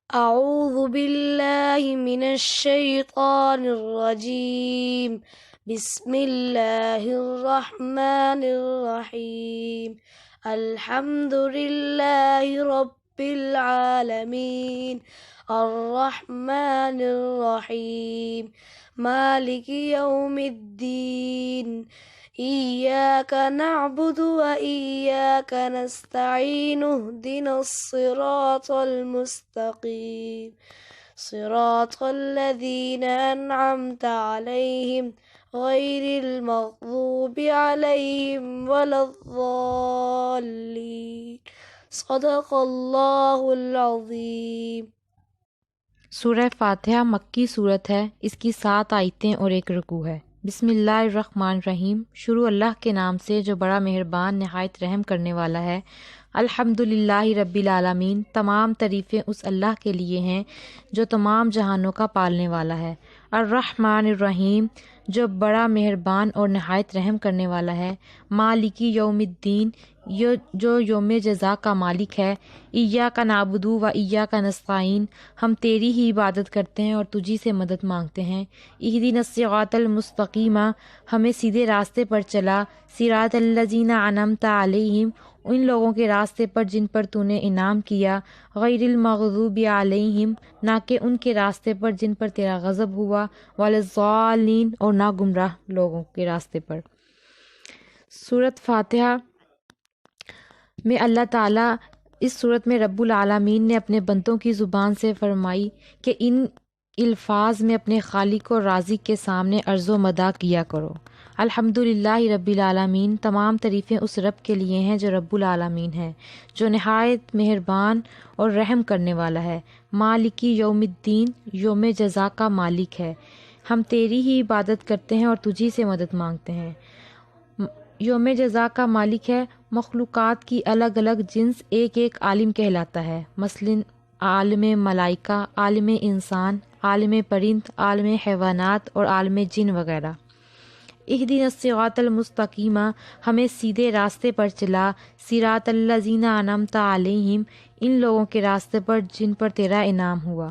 أعوذ بالله من الشيطان الرجيم. بسم الله الرحمن الرحيم. الحمد لله رب العالمين الرحمن الرحيم مالك يوم الدين إياك نعبد وإياك نستعين اهدنا الصراط المستقيم صراط الذين أنعمت عليهم غير المغضوب عليهم ولا الضالين. صدق اللہ العظیم. سورہ فاتحہ مکی صورت ہے. اس کی 7 آیتیں اور 1 رکوع ہے. بسم اللہ الرحمن الرحیم. شروع اللہ کے نام سے جو بڑا مہربان نہایت رحم کرنے والا ہے. الحمدللہ رب العالمین. تمام تعریفیں اس اللہ کے لیے ہیں جو تمام جہانوں کا پالنے والا ہے. الرحمن الرحیم. جو بڑا مہربان اور نہایت رحم کرنے والا ہے. مالکی یوم الدین. جو یوم جزا کا مالک ہے. ایاک نعبد و ایاک نستعین. ہم تیری ہی عبادت کرتے ہیں اور تجھی سے مدد مانگتے ہیں. اہدنا الصراط المستقیم. ہمیں سیدھے راستے پر چلا. صراط الذین انعمت علیہم. ان لوگوں کے راستے پر جن پر تو نے انعام کیا. غیر المغضوب علیہم. نہ کہ ان کے راستے پر جن پر تیرا غضب ہوا. ولا الضالین. اور نہ گمراہ لوگوں کے راستے پر. سورۃ فاتحہ میں اللہ تعالیٰ اس صورت میں رب العالمین نے اپنے بندوں کی زبان سے فرمائی کہ ان الفاظ میں اپنے خالق و رازق کے سامنے عرض و مداح کیا کرو. الحمدللہ رب العالمین. تمام تعریفیں اس رب کے لیے ہیں جو رب العالمین ہے، جو نہایت مہربان اور رحم کرنے والا ہے. مالکی یوم الدین. یوم جزا کا مالک ہے. ہم تیری ہی عبادت کرتے ہیں اور تجھی سے مدد مانگتے ہیں. یوم جزا کا مالک ہے. مخلوقات کی الگ الگ جنس ایک ایک عالم کہلاتا ہے. مثلاً عالم ملائکہ، عالم انسان، عالم پرند، عالم حیوانات اور عالم جن وغیرہ. اہدنا الصراط المستقیم. ہمیں سیدھے راستے پر چلا. صراط الذین انعمت علیہم. ان لوگوں کے راستے پر جن پر تیرا انعام ہوا.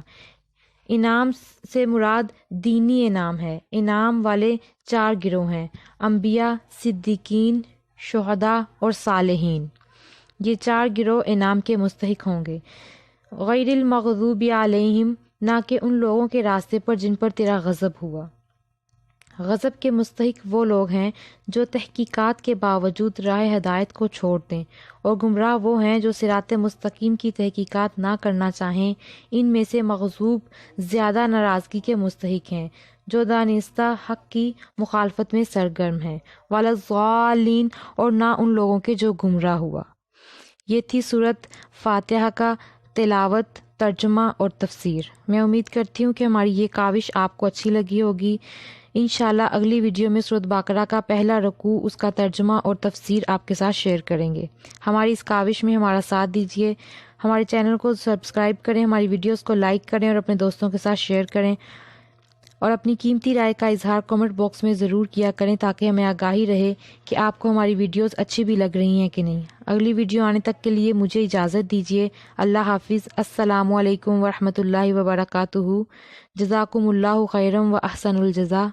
انعام سے مراد دینی انعام ہے. انعام والے 4 گروہ ہیں: انبیاء، صدیقین، شہداء اور صالحین. یہ 4 گروہ انعام کے مستحق ہوں گے. غیر المغضوب علیہم. نہ کہ ان لوگوں کے راستے پر جن پر تیرا غضب ہوا. غضب کے مستحق وہ لوگ ہیں جو تحقیقات کے باوجود راہ ہدایت کو چھوڑ دیں، اور گمراہ وہ ہیں جو صراط مستقیم کی تحقیقات نہ کرنا چاہیں. ان میں سے مغضوب زیادہ ناراضگی کے مستحق ہیں جو دانستہ حق کی مخالفت میں سرگرم ہیں. ولا الضالین. اور نہ ان لوگوں کے جو گمراہ ہوا. یہ تھی سورۃ فاتحہ کا تلاوت، ترجمہ اور تفسیر. میں امید کرتی ہوں کہ ہماری یہ کاوش آپ کو اچھی لگی ہوگی. انشاءاللہ اگلی ویڈیو میں سورۃ بقرہ کا پہلا رکوع، اس کا ترجمہ اور تفسیر آپ کے ساتھ شیئر کریں گے. ہماری اس کاوش میں ہمارا ساتھ دیجیے. ہمارے چینل کو سبسکرائب کریں، ہماری ویڈیوز کو لائک کریں اور اپنے دوستوں کے ساتھ شیئر کریں، اور اپنی قیمتی رائے کا اظہار کمنٹ باکس میں ضرور کیا کریں تاکہ ہمیں آگاہی رہے کہ آپ کو ہماری ویڈیوز اچھی بھی لگ رہی ہیں کہ نہیں. اگلی ویڈیو آنے تک کے لیے مجھے اجازت دیجیے. اللہ حافظ. السلام علیکم ورحمۃ اللہ وبرکاتہ. جزاکم اللہ خیرا و احسن الجزا.